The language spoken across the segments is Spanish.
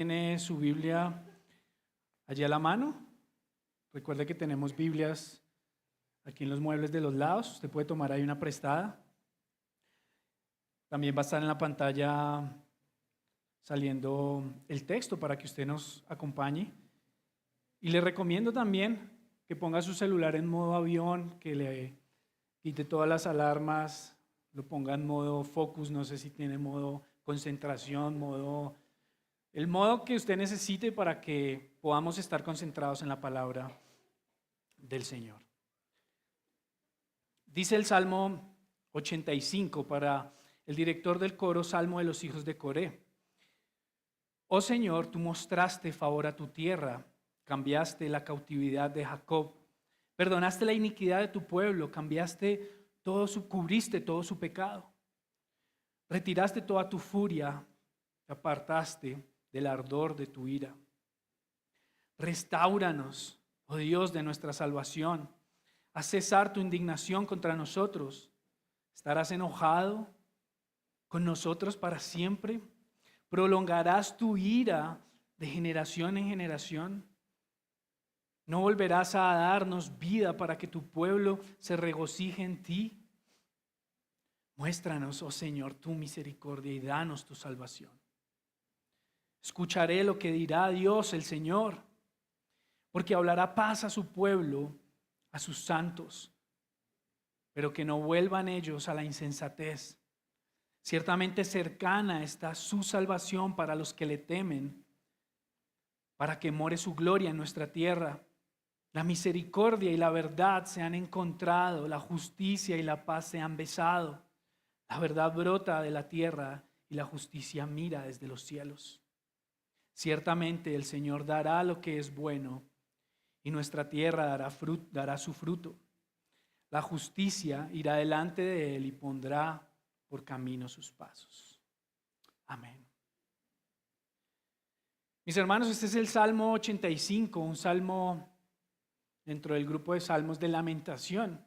¿Tiene su Biblia allí a la mano? Recuerde que tenemos Biblias aquí en los muebles de los lados. Usted puede tomar ahí una prestada. También va a estar en la pantalla saliendo el texto para que usted nos acompañe. Y le recomiendo también que ponga su celular en modo avión, que le quite todas las alarmas, lo ponga en modo focus, no sé si tiene modo concentración, el modo que usted necesite para que podamos estar concentrados en la palabra del Señor. Dice el Salmo 85 para el director del coro, Salmo de los hijos de Coré. Oh Señor, tú mostraste favor a tu tierra, cambiaste la cautividad de Jacob, perdonaste la iniquidad de tu pueblo, cubriste todo su pecado, retiraste toda tu furia, te apartaste del ardor de tu ira. Restáuranos, oh Dios de nuestra salvación, haz cesar tu indignación contra nosotros. ¿Estarás enojado con nosotros para siempre? ¿Prolongarás tu ira de generación en generación? ¿No volverás a darnos vida para que tu pueblo se regocije en ti? Muéstranos, oh Señor, tu misericordia y danos tu salvación. Escucharé lo que dirá Dios el Señor, porque hablará paz a su pueblo, a sus santos, pero que no vuelvan ellos a la insensatez. Ciertamente cercana está su salvación para los que le temen, para que more su gloria en nuestra tierra. La misericordia y la verdad se han encontrado, la justicia y la paz se han besado. La verdad brota de la tierra y la justicia mira desde los cielos. Ciertamente el Señor dará lo que es bueno y nuestra tierra dará su fruto. La justicia irá delante de él y pondrá por camino sus pasos. Amén. Mis hermanos, este es el Salmo 85, un salmo dentro del grupo de salmos de lamentación.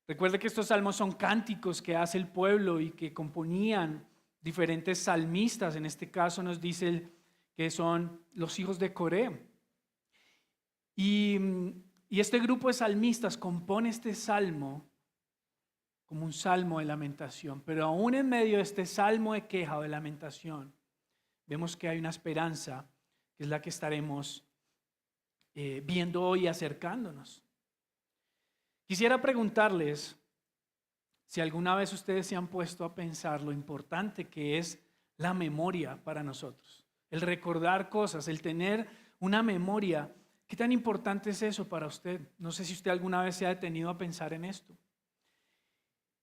Recuerde que estos salmos son cánticos que hace el pueblo y que componían diferentes salmistas. En este caso nos dice que son los hijos de Coré. Y este grupo de salmistas compone este salmo como un salmo de lamentación. Pero aún en medio de este salmo de queja o de lamentación, vemos que hay una esperanza, que es la que estaremos viendo hoy acercándonos. Quisiera preguntarles si alguna vez ustedes se han puesto a pensar lo importante que es la memoria para nosotros. El recordar cosas, el tener una memoria. ¿Qué tan importante es eso para usted? No sé si usted alguna vez se ha detenido a pensar en esto.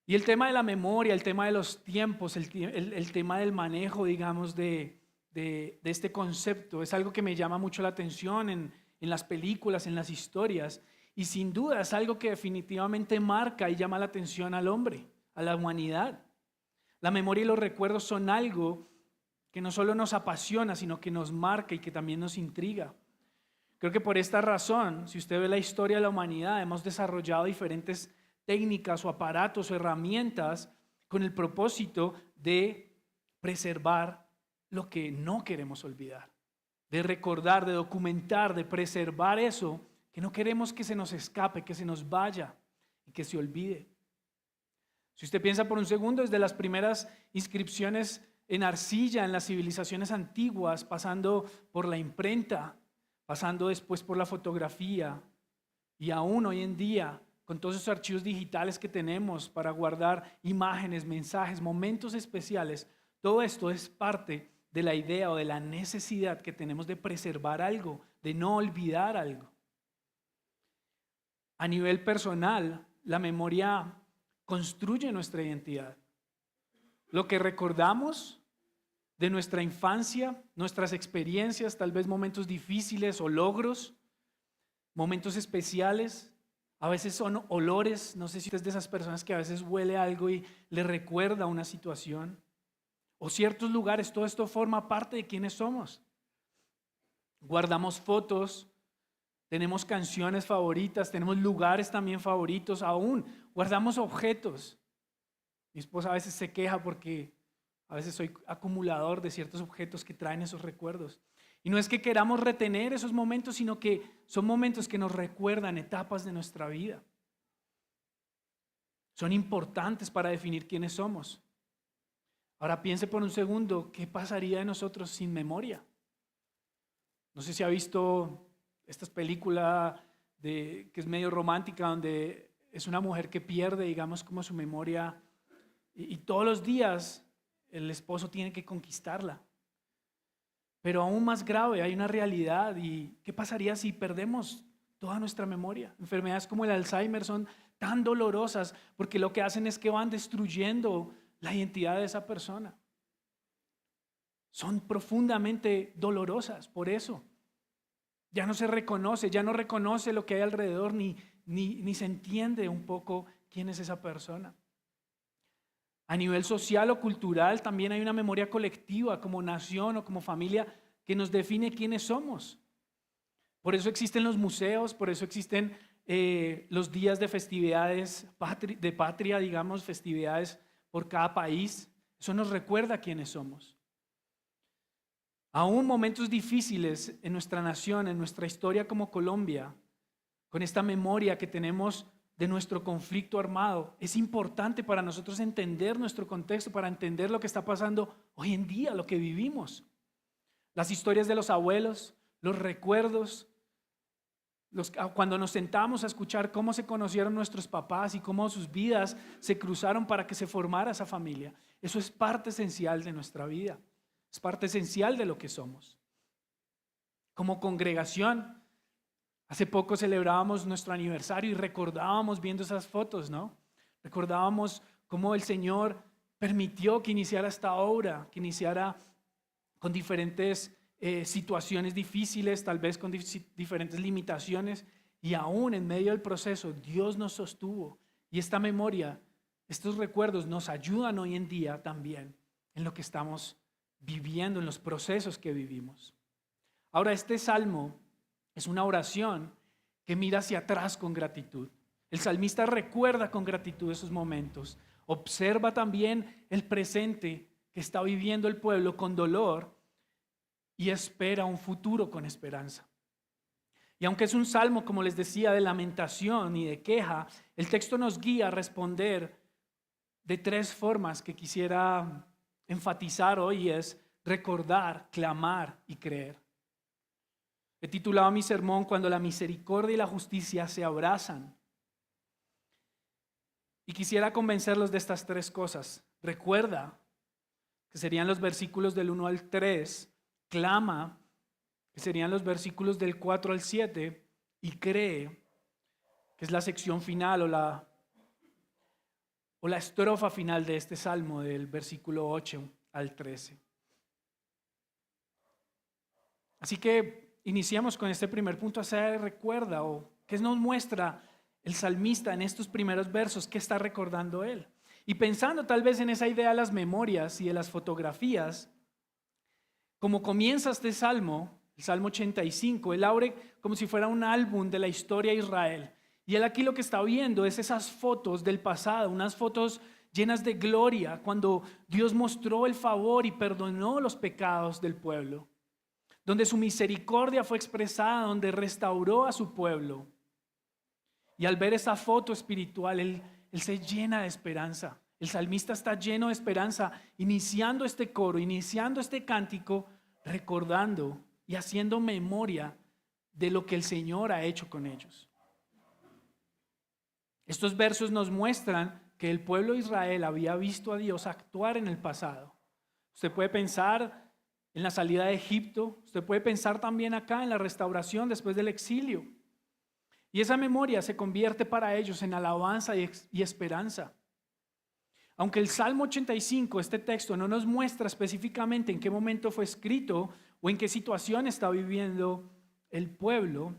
Y el tema de la memoria, el tema de los tiempos, el tema del manejo, digamos, de este concepto es algo que me llama mucho la atención en las películas, en las historias. Y sin duda es algo que definitivamente marca y llama la atención al hombre, a la humanidad. La memoria y los recuerdos son algo que no solo nos apasiona, sino que nos marca y que también nos intriga. Creo que por esta razón, si usted ve la historia de la humanidad, hemos desarrollado diferentes técnicas o aparatos o herramientas con el propósito de preservar lo que no queremos olvidar, de recordar, de documentar, de preservar eso que no queremos que se nos escape, que se nos vaya y que se olvide. Si usted piensa por un segundo, desde las primeras inscripciones en arcilla en las civilizaciones antiguas, pasando por la imprenta, pasando después por la fotografía y aún hoy en día con todos esos archivos digitales que tenemos para guardar imágenes, mensajes, momentos especiales, todo esto es parte de la idea o de la necesidad que tenemos de preservar algo, de no olvidar algo. A nivel personal, la memoria construye nuestra identidad. Lo que recordamos de nuestra infancia, nuestras experiencias, tal vez momentos difíciles o logros, momentos especiales, a veces son olores, no sé si usted es de esas personas que a veces huele algo y le recuerda una situación, o ciertos lugares, todo esto forma parte de quiénes somos. Guardamos fotos, tenemos canciones favoritas, tenemos lugares también favoritos, aún guardamos objetos. Mi esposa a veces se queja porque A veces soy acumulador de ciertos objetos que traen esos recuerdos. Y no es que queramos retener esos momentos, sino que son momentos que nos recuerdan etapas de nuestra vida. Son importantes para definir quiénes somos. Ahora piense por un segundo, ¿qué pasaría de nosotros sin memoria? No sé si ha visto esta película que es medio romántica, donde es una mujer que pierde, digamos, como su memoria, y todos los días el esposo tiene que conquistarla. Pero aún más grave, hay una realidad. ¿Y qué pasaría si perdemos toda nuestra memoria? Enfermedades como el Alzheimer son tan dolorosas porque lo que hacen es que van destruyendo la identidad de esa persona. Son profundamente dolorosas por eso. Ya no se reconoce, ya no reconoce lo que hay alrededor, ni se entiende un poco quién es esa persona. A nivel social o cultural también hay una memoria colectiva como nación o como familia que nos define quiénes somos. Por eso existen los museos, por eso existen los días de festividades de patria, digamos, festividades por cada país. Eso nos recuerda quiénes somos. Aún momentos difíciles en nuestra nación, en nuestra historia como Colombia, con esta memoria que tenemos de nuestro conflicto armado, es importante para nosotros entender nuestro contexto, para entender lo que está pasando hoy en día, lo que vivimos. Las historias de los abuelos, los recuerdos, cuando nos sentamos a escuchar cómo se conocieron nuestros papás y cómo sus vidas se cruzaron para que se formara esa familia. Eso es parte esencial de nuestra vida, es parte esencial de lo que somos. Como congregación, hace poco celebrábamos nuestro aniversario y recordábamos viendo esas fotos, ¿no? Recordábamos cómo el Señor permitió que iniciara esta obra, que iniciara con diferentes situaciones difíciles, tal vez con diferentes limitaciones, y aún en medio del proceso Dios nos sostuvo. Y esta memoria, estos recuerdos nos ayudan hoy en día también en lo que estamos viviendo, en los procesos que vivimos. Ahora, este salmo es una oración que mira hacia atrás con gratitud. El salmista recuerda con gratitud esos momentos. Observa también el presente que está viviendo el pueblo con dolor y espera un futuro con esperanza. Y aunque es un salmo, como les decía, de lamentación y de queja, el texto nos guía a responder de tres formas que quisiera enfatizar hoy: es recordar, clamar y creer. He titulado mi sermón "Cuando la misericordia y la justicia se abrazan". Y quisiera convencerlos de estas tres cosas. Recuerda, que serían los versículos del 1 al 3, clama, que serían los versículos del 4 al 7, y cree, que es la sección final o la estrofa final de este salmo, del versículo 8 al 13. Así que iniciamos con este primer punto: hacer recuerda, o qué nos muestra el salmista en estos primeros versos, qué está recordando él. Y pensando tal vez en esa idea de las memorias y de las fotografías, como comienza este salmo, el Salmo 85, él abre como si fuera un álbum de la historia de Israel. Y él aquí lo que está viendo es esas fotos del pasado, unas fotos llenas de gloria, cuando Dios mostró el favor y perdonó los pecados del pueblo, donde su misericordia fue expresada, donde restauró a su pueblo. Y al ver esa foto espiritual, él se llena de esperanza. El salmista está lleno de esperanza, iniciando este coro, iniciando este cántico, recordando y haciendo memoria de lo que el Señor ha hecho con ellos. Estos versos nos muestran que el pueblo de Israel había visto a Dios actuar en el pasado. Usted puede pensar en la salida de Egipto, usted puede pensar también acá en la restauración después del exilio. Y esa memoria se convierte para ellos en alabanza y esperanza. Aunque el Salmo 85, este texto, no nos muestra específicamente en qué momento fue escrito o en qué situación está viviendo el pueblo,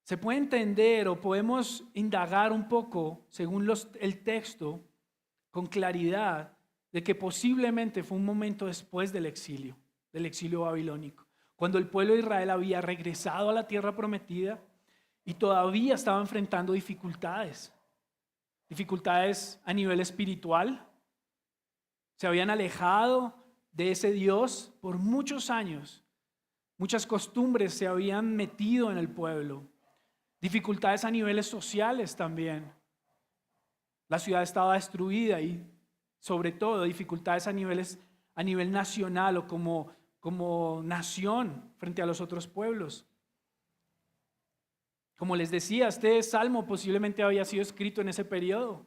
se puede entender o podemos indagar un poco, según el texto, con claridad, de que posiblemente fue un momento después del exilio babilónico, cuando el pueblo de Israel había regresado a la tierra prometida y todavía estaba enfrentando dificultades a nivel espiritual, Se habían alejado de ese Dios por muchos años. Muchas costumbres se habían metido en el pueblo. Dificultades a niveles sociales también. La ciudad estaba destruida y sobre todo dificultades a nivel nacional o como nación frente a los otros pueblos. Como les decía, este salmo posiblemente había sido escrito en ese periodo.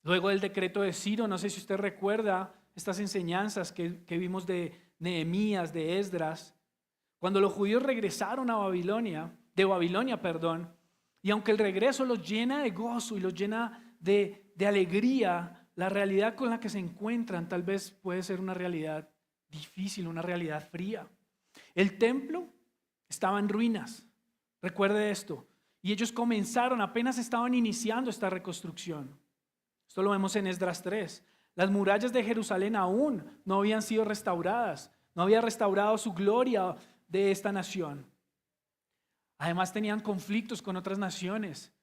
Luego del decreto de Ciro, no sé si usted recuerda estas enseñanzas que vimos de Nehemías, de Esdras, cuando los judíos regresaron a Babilonia, y aunque el regreso los llena de gozo y los llena de alegría, la realidad con la que se encuentran tal vez puede ser una realidad difícil, una realidad fría. El templo estaba en ruinas, recuerde esto, y ellos apenas estaban iniciando esta reconstrucción. Esto lo vemos en Esdras 3. Las murallas de Jerusalén aún no habían sido restauradas, no había restaurado su gloria de esta nación. Además tenían conflictos con otras naciones.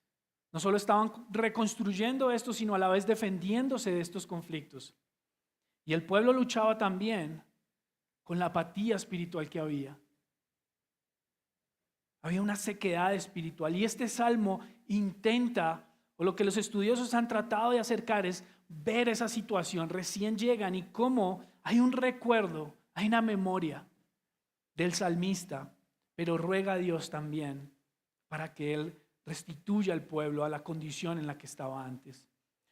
No solo estaban reconstruyendo esto, sino a la vez defendiéndose de estos conflictos. Y el pueblo luchaba también con la apatía espiritual que había. Había una sequedad espiritual y este salmo intenta, o lo que los estudiosos han tratado de acercar es ver esa situación. Recién llegan y cómo hay un recuerdo, hay una memoria del salmista, pero ruega a Dios también para que Él restituya al pueblo a la condición en la que estaba antes.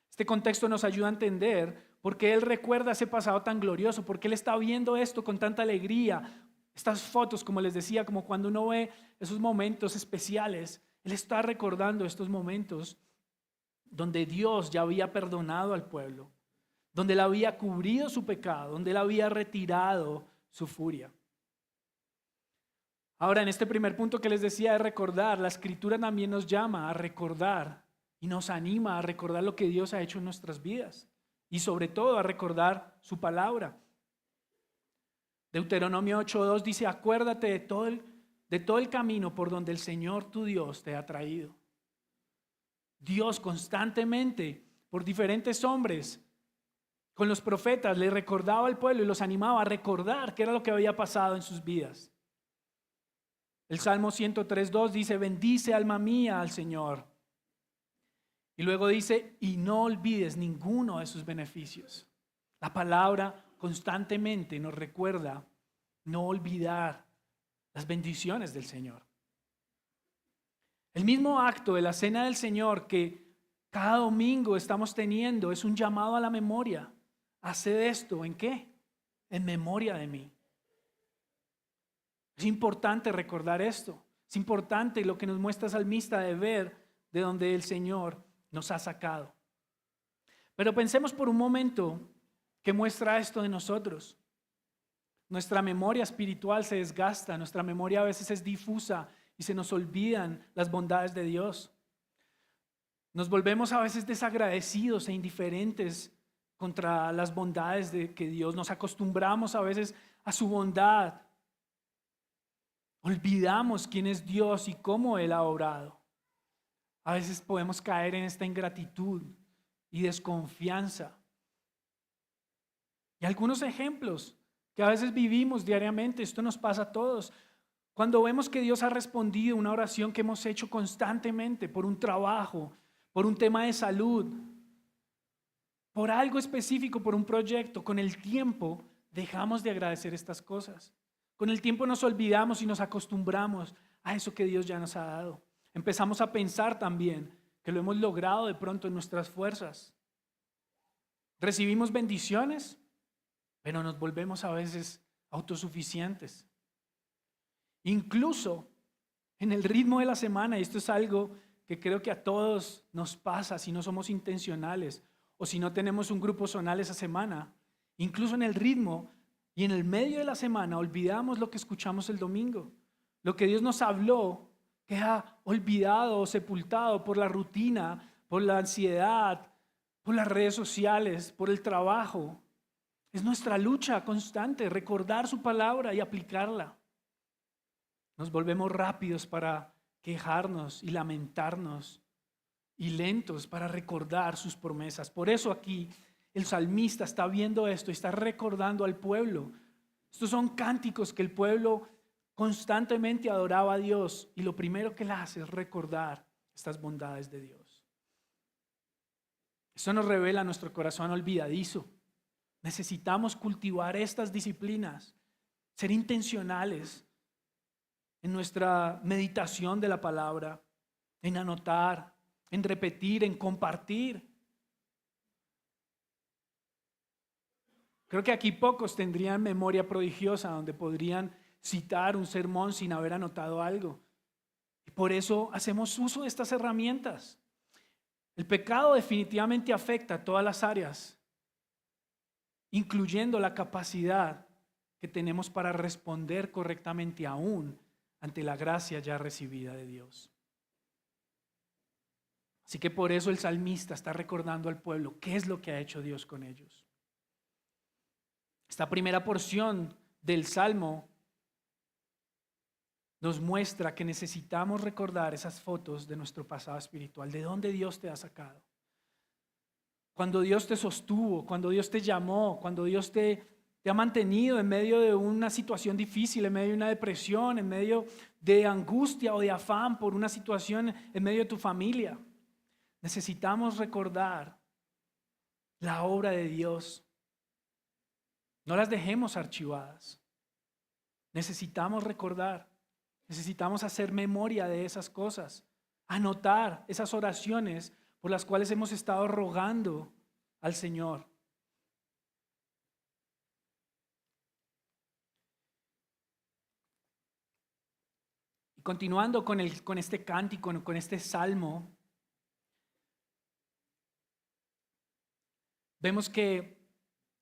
Este contexto nos ayuda a entender por qué Él recuerda ese pasado tan glorioso, por qué Él está viendo esto con tanta alegría. Estas fotos, como les decía, como cuando uno ve esos momentos especiales, Él está recordando estos momentos donde Dios ya había perdonado al pueblo, donde Él había cubrido su pecado, donde Él había retirado su furia. Ahora, en este primer punto que les decía de recordar, la Escritura también nos llama a recordar y nos anima a recordar lo que Dios ha hecho en nuestras vidas y sobre todo a recordar su palabra. Deuteronomio 8:2 dice: acuérdate de todo el camino por donde el Señor tu Dios te ha traído. Dios constantemente, por diferentes hombres, con los profetas, le recordaba al pueblo y los animaba a recordar qué era lo que había pasado en sus vidas. El Salmo 103:2 dice: bendice alma mía al Señor. Y luego dice: y no olvides ninguno de sus beneficios. La palabra constantemente nos recuerda no olvidar las bendiciones del Señor. El mismo acto de la cena del Señor que cada domingo estamos teniendo es un llamado a la memoria. Haced esto, ¿en qué? En memoria de mí. Es importante recordar esto. Es importante lo que nos muestra el salmista de ver de donde el Señor nos ha sacado. Pero pensemos por un momento que muestra esto de nosotros. Nuestra memoria espiritual se desgasta, nuestra memoria a veces es difusa y se nos olvidan las bondades de Dios. Nos volvemos a veces desagradecidos e indiferentes contra las bondades de que Dios. Nos acostumbramos a veces a su bondad. Olvidamos quién es Dios y cómo Él ha obrado. A veces podemos caer en esta ingratitud y desconfianza. Y algunos ejemplos que a veces vivimos diariamente, esto nos pasa a todos. Cuando vemos que Dios ha respondido una oración que hemos hecho constantemente por un trabajo, por un tema de salud, por algo específico, por un proyecto, con el tiempo dejamos de agradecer estas cosas. Con el tiempo nos olvidamos y nos acostumbramos a eso que Dios ya nos ha dado. Empezamos a pensar también que lo hemos logrado de pronto en nuestras fuerzas. Recibimos bendiciones, pero nos volvemos a veces autosuficientes. Incluso en el ritmo de la semana, y esto es algo que creo que a todos nos pasa si no somos intencionales o si no tenemos un grupo zonal esa semana, incluso en el ritmo y en el medio de la semana olvidamos lo que escuchamos el domingo. Lo que Dios nos habló queda olvidado o sepultado por la rutina, por la ansiedad, por las redes sociales, por el trabajo. Es nuestra lucha constante, recordar su palabra y aplicarla. Nos volvemos rápidos para quejarnos y lamentarnos y lentos para recordar sus promesas. Por eso aquí el salmista está viendo esto y está recordando al pueblo. Estos son cánticos que el pueblo constantemente adoraba a Dios y lo primero que él hace es recordar estas bondades de Dios. Esto nos revela nuestro corazón olvidadizo. Necesitamos cultivar estas disciplinas, ser intencionales en nuestra meditación de la palabra, en anotar, en repetir, en compartir. Creo que aquí pocos tendrían memoria prodigiosa donde podrían citar un sermón sin haber anotado algo. Y por eso hacemos uso de estas herramientas. El pecado definitivamente afecta a todas las áreas, incluyendo la capacidad que tenemos para responder correctamente aún ante la gracia ya recibida de Dios. Así que por eso el salmista está recordando al pueblo qué es lo que ha hecho Dios con ellos. Esta primera porción del Salmo nos muestra que necesitamos recordar esas fotos de nuestro pasado espiritual, de dónde Dios te ha sacado. Cuando Dios te sostuvo, cuando Dios te llamó, cuando Dios te ha mantenido en medio de una situación difícil, en medio de una depresión, en medio de angustia o de afán por una situación en medio de tu familia. Necesitamos recordar la obra de Dios. No las dejemos archivadas. Necesitamos recordar, necesitamos hacer memoria de esas cosas, anotar esas oraciones por las cuales hemos estado rogando al Señor. Y continuando con este cántico, con este salmo, vemos que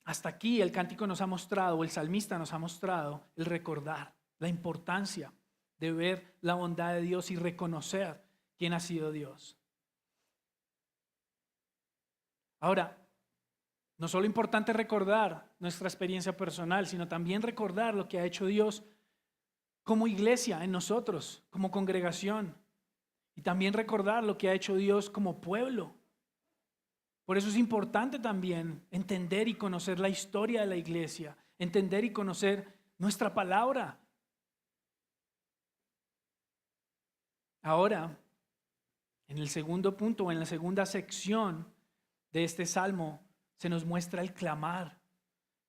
hasta aquí el cántico nos ha mostrado, el salmista nos ha mostrado el recordar, la importancia de ver la bondad de Dios y reconocer quién ha sido Dios. Ahora, no solo es importante recordar nuestra experiencia personal, sino también recordar lo que ha hecho Dios como iglesia en nosotros, como congregación, y también recordar lo que ha hecho Dios como pueblo. Por eso es importante también entender y conocer la historia de la iglesia, entender y conocer nuestra palabra. Ahora, en el segundo punto, en la segunda sección de este salmo, se nos muestra el clamar.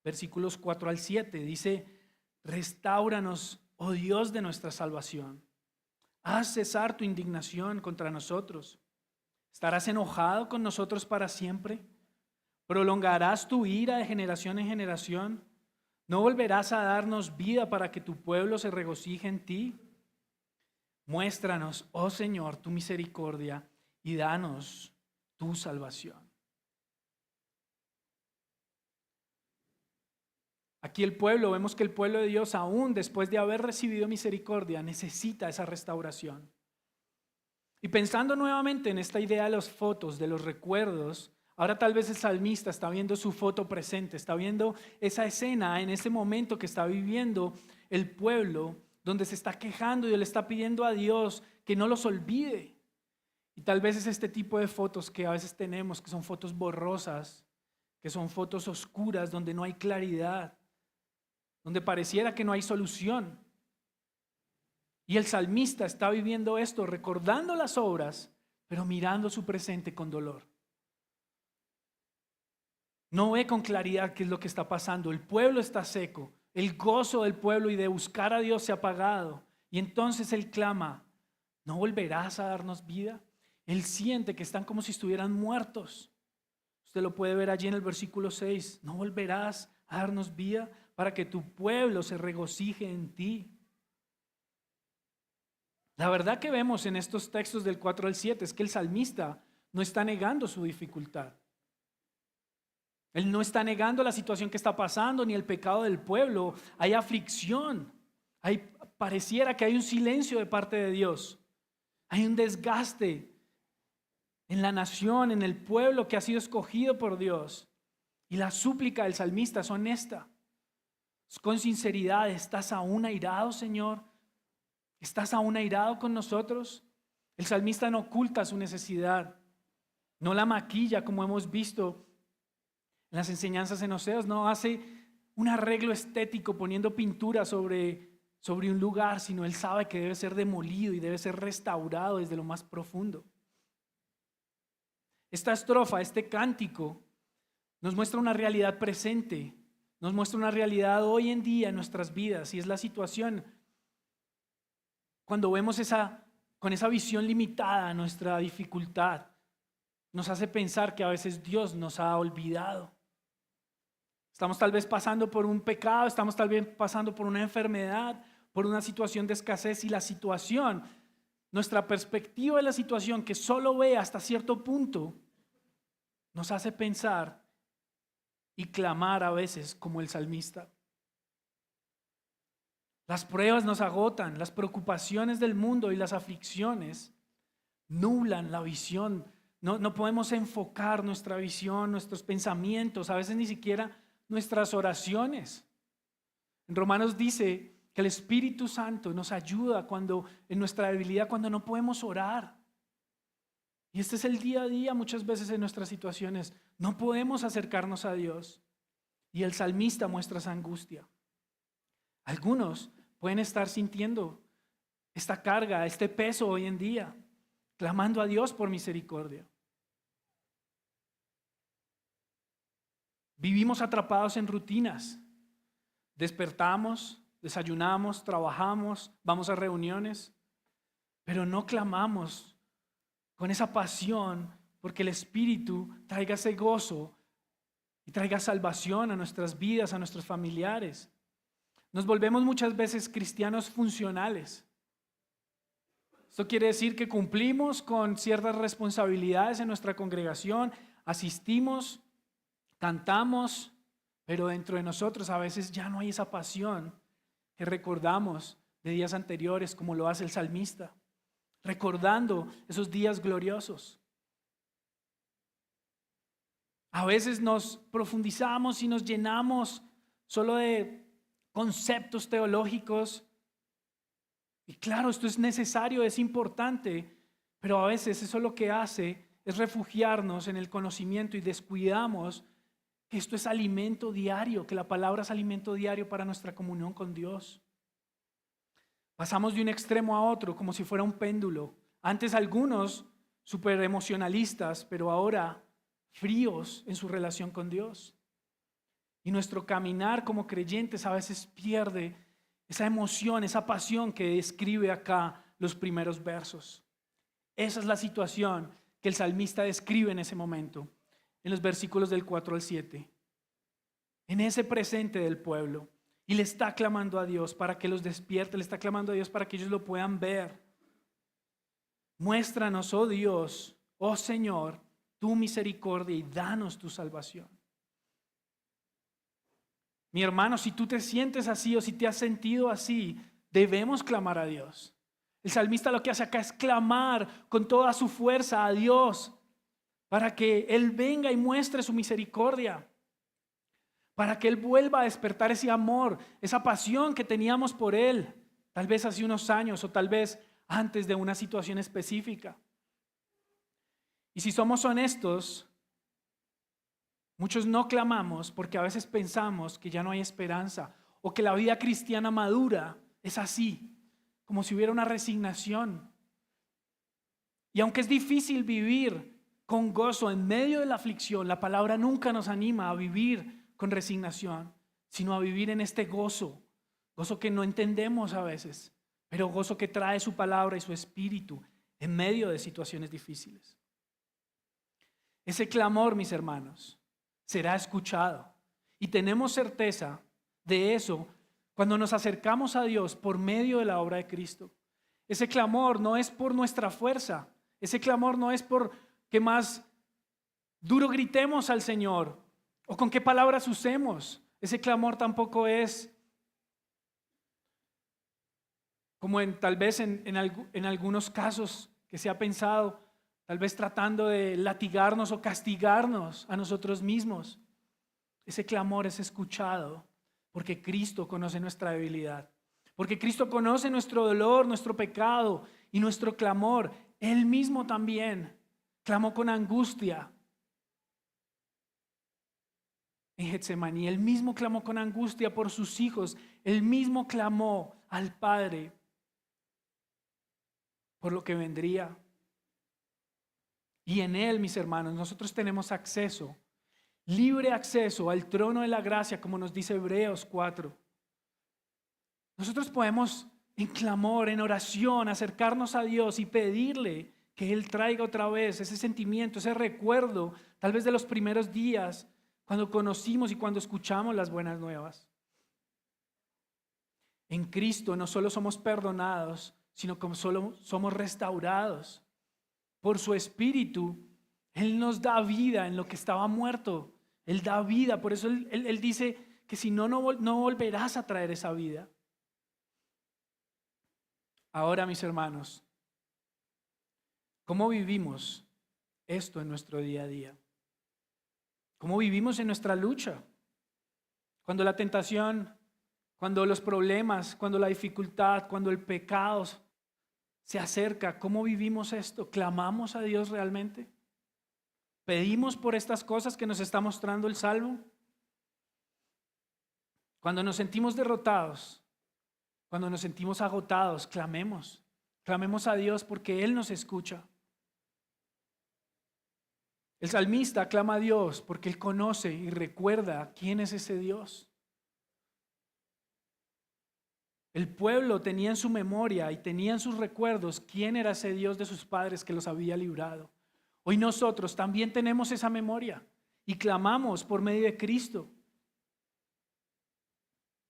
Versículos 4 al 7 dice: restáuranos, oh Dios de nuestra salvación. Haz cesar tu indignación contra nosotros. ¿Estarás enojado con nosotros para siempre? ¿Prolongarás tu ira de generación en generación? ¿No volverás a darnos vida para que tu pueblo se regocije en ti? Muéstranos, oh Señor, tu misericordia y danos tu salvación. Aquí vemos que el pueblo de Dios, aún después de haber recibido misericordia, necesita esa restauración. Y pensando nuevamente en esta idea de las fotos, de los recuerdos, ahora tal vez el salmista está viendo su foto presente, está viendo esa escena en ese momento que está viviendo el pueblo, donde se está quejando y le está pidiendo a Dios que no los olvide. Y tal vez es este tipo de fotos que a veces tenemos, que son fotos borrosas, que son fotos oscuras, donde no hay claridad, donde pareciera que no hay solución. Y el salmista está viviendo esto, recordando las obras, pero mirando su presente con dolor. No ve con claridad qué es lo que está pasando. El pueblo está seco. El gozo del pueblo y de buscar a Dios se ha apagado. Y entonces él clama: ¿no volverás a darnos vida? Él siente que están como si estuvieran muertos. Usted lo puede ver allí en el versículo 6. ¿No volverás a darnos vida para que tu pueblo se regocije en ti? La verdad que vemos en estos textos del 4 al 7 es que el salmista no está negando su dificultad. Él no está negando la situación que está pasando ni el pecado del pueblo. Hay aflicción. Pareciera que hay un silencio de parte de Dios. Hay un desgaste en la nación, en el pueblo que ha sido escogido por Dios. Y la súplica del salmista es honesta. Con sinceridad: ¿estás aún airado, Señor? ¿Estás aún airado con nosotros? El salmista no oculta su necesidad, no la maquilla como hemos visto en las enseñanzas en Oseas, no hace un arreglo estético poniendo pintura sobre un lugar, sino Él sabe que debe ser demolido y debe ser restaurado desde lo más profundo. Esta estrofa, este cántico, nos muestra una realidad presente, nos muestra una realidad hoy en día en nuestras vidas, y es la situación cuando vemos con esa visión limitada nuestra dificultad, nos hace pensar que a veces Dios nos ha olvidado. Estamos tal vez pasando por un pecado, estamos tal vez pasando por una enfermedad, por una situación de escasez, y la situación, nuestra perspectiva de la situación que solo ve hasta cierto punto, nos hace pensar y clamar a veces como el salmista. Las pruebas nos agotan, las preocupaciones del mundo y las aflicciones nublan la visión. No podemos enfocar nuestra visión, nuestros pensamientos, a veces ni siquiera nuestras oraciones. En Romanos dice que el Espíritu Santo nos ayuda en nuestra debilidad, cuando no podemos orar. Y este es el día a día muchas veces en nuestras situaciones. No podemos acercarnos a Dios. Y el salmista muestra esa angustia. Algunos pueden estar sintiendo esta carga, este peso hoy en día, clamando a Dios por misericordia. Vivimos atrapados en rutinas. Despertamos, desayunamos, trabajamos, vamos a reuniones, pero no clamamos con esa pasión porque el Espíritu traiga ese gozo y traiga salvación a nuestras vidas, a nuestros familiares. Nos volvemos muchas veces cristianos funcionales. Esto quiere decir que cumplimos con ciertas responsabilidades en nuestra congregación, asistimos, cantamos, pero dentro de nosotros a veces ya no hay esa pasión que recordamos de días anteriores, como lo hace el salmista, recordando esos días gloriosos. A veces nos profundizamos y nos llenamos solo de conceptos teológicos. Y claro, esto es necesario, es importante, pero a veces eso lo que hace es refugiarnos en el conocimiento y descuidamos que esto es alimento diario, que la palabra es alimento diario para nuestra comunión con Dios. Pasamos de un extremo a otro como si fuera un péndulo. Antes algunos súper emocionalistas, pero ahora fríos en su relación con Dios. Y nuestro caminar como creyentes a veces pierde esa emoción, esa pasión que describe acá los primeros versos. Esa es la situación que el salmista describe en ese momento, en los versículos del 4 al 7. En ese presente del pueblo. Y le está clamando a Dios para que los despierte, le está clamando a Dios para que ellos lo puedan ver. Muéstranos, oh Dios, oh Señor, tu misericordia y danos tu salvación. Mi hermano, si tú te sientes así o si te has sentido así, debemos clamar a Dios. El salmista lo que hace acá es clamar con toda su fuerza a Dios para que Él venga y muestre su misericordia, para que Él vuelva a despertar ese amor, esa pasión que teníamos por Él, tal vez hace unos años o tal vez antes de una situación específica. Y si somos honestos, muchos no clamamos porque a veces pensamos que ya no hay esperanza o que la vida cristiana madura es así, como si hubiera una resignación. Y aunque es difícil vivir con gozo en medio de la aflicción, la palabra nunca nos anima a vivir con resignación, sino a vivir en este gozo, gozo que no entendemos a veces, pero gozo que trae su palabra y su espíritu en medio de situaciones difíciles. Ese clamor, mis hermanos, será escuchado. Y tenemos certeza de eso cuando nos acercamos a Dios por medio de la obra de Cristo. Ese clamor no es por nuestra fuerza. Ese clamor no es por que más duro gritemos al Señor o con qué palabras usemos. Ese clamor tampoco es como tal vez en algunos casos que se ha pensado, tal vez tratando de latigarnos o castigarnos a nosotros mismos. Ese clamor es escuchado porque Cristo conoce nuestra debilidad, porque Cristo conoce nuestro dolor, nuestro pecado y nuestro clamor. Él mismo también clamó con angustia. en Getsemaní. Él mismo clamó con angustia por sus hijos. Él mismo clamó al Padre por lo que vendría. Y en Él, mis hermanos, nosotros tenemos acceso, libre acceso al trono de la gracia, como nos dice Hebreos 4. Nosotros podemos en clamor, en oración, acercarnos a Dios y pedirle que Él traiga otra vez ese sentimiento, ese recuerdo, tal vez de los primeros días, cuando conocimos y cuando escuchamos las buenas nuevas. En Cristo no solo somos perdonados, sino como solo somos restaurados. Por su Espíritu, Él nos da vida en lo que estaba muerto. Él da vida, por eso Él dice que si no volverás a traer esa vida. Ahora, mis hermanos, ¿cómo vivimos esto en nuestro día a día? ¿Cómo vivimos en nuestra lucha? Cuando la tentación, cuando los problemas, cuando la dificultad, cuando el pecado se acerca, ¿cómo vivimos esto? ¿Clamamos a Dios realmente? ¿Pedimos por estas cosas que nos está mostrando el Salmo? Cuando nos sentimos derrotados, cuando nos sentimos agotados, clamemos a Dios porque Él nos escucha. El salmista clama a Dios porque Él conoce y recuerda quién es ese Dios. El pueblo tenía en su memoria y tenía en sus recuerdos quién era ese Dios de sus padres que los había librado. Hoy nosotros también tenemos esa memoria y clamamos por medio de Cristo.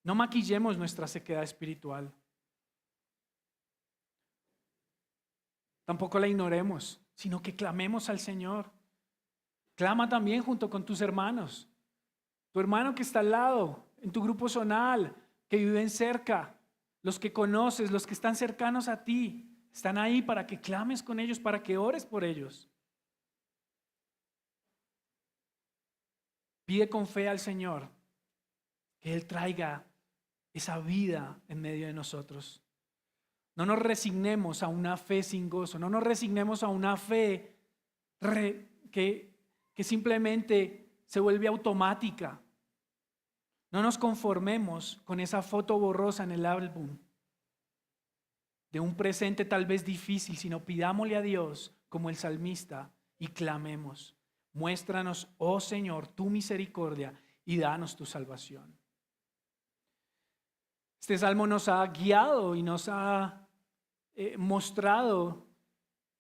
No maquillemos nuestra sequedad espiritual. Tampoco la ignoremos, sino que clamemos al Señor. Clama también junto con tus hermanos. Tu hermano que está al lado, en tu grupo zonal, que viven cerca, los que conoces, los que están cercanos a ti, están ahí para que clames con ellos, para que ores por ellos. Pide con fe al Señor que Él traiga esa vida en medio de nosotros. No nos resignemos a una fe sin gozo, no nos resignemos a una fe que simplemente se vuelve automática. No nos conformemos con esa foto borrosa en el álbum de un presente tal vez difícil, sino pidámosle a Dios como el salmista y clamemos. Muéstranos, oh Señor, tu misericordia y danos tu salvación. Este salmo nos ha guiado y nos ha mostrado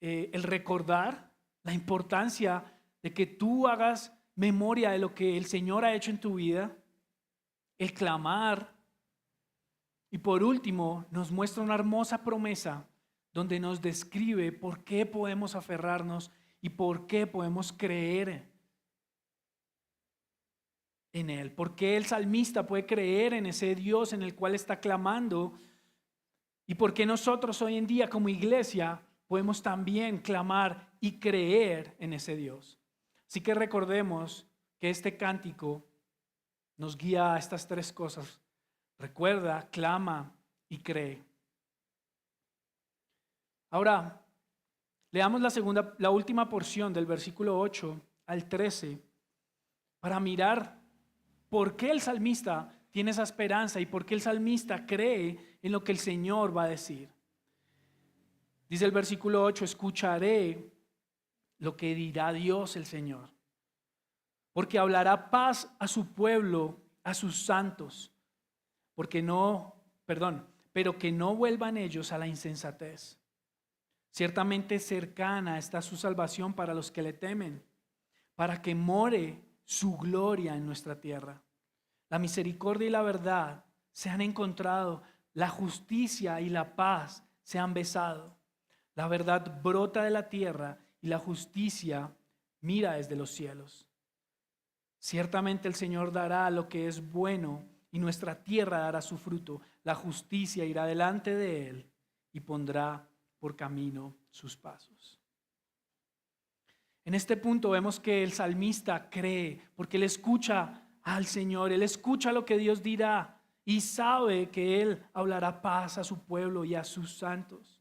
el recordar la importancia de que tú hagas memoria de lo que el Señor ha hecho en tu vida, el clamar, y por último nos muestra una hermosa promesa donde nos describe por qué podemos aferrarnos y por qué podemos creer en Él, por qué el salmista puede creer en ese Dios en el cual está clamando y por qué nosotros hoy en día como iglesia podemos también clamar y creer en ese Dios. Así que recordemos que este cántico nos guía a estas tres cosas. Recuerda, clama y cree. Ahora, leamos la última porción del versículo 8 al 13 para mirar por qué el salmista tiene esa esperanza y por qué el salmista cree en lo que el Señor va a decir. Dice el versículo 8, escucharé lo que dirá Dios el Señor, porque hablará paz a su pueblo, a sus santos, pero que no vuelvan ellos a la insensatez. Ciertamente cercana está su salvación para los que le temen, para que more su gloria en nuestra tierra. La misericordia y la verdad se han encontrado, la justicia y la paz se han besado. La verdad brota de la tierra y la justicia mira desde los cielos. Ciertamente el Señor dará lo que es bueno y nuestra tierra dará su fruto. La justicia irá delante de él y pondrá por camino sus pasos. En este punto vemos que el salmista cree porque él escucha al Señor, él escucha lo que Dios dirá y sabe que él hablará paz a su pueblo y a sus santos.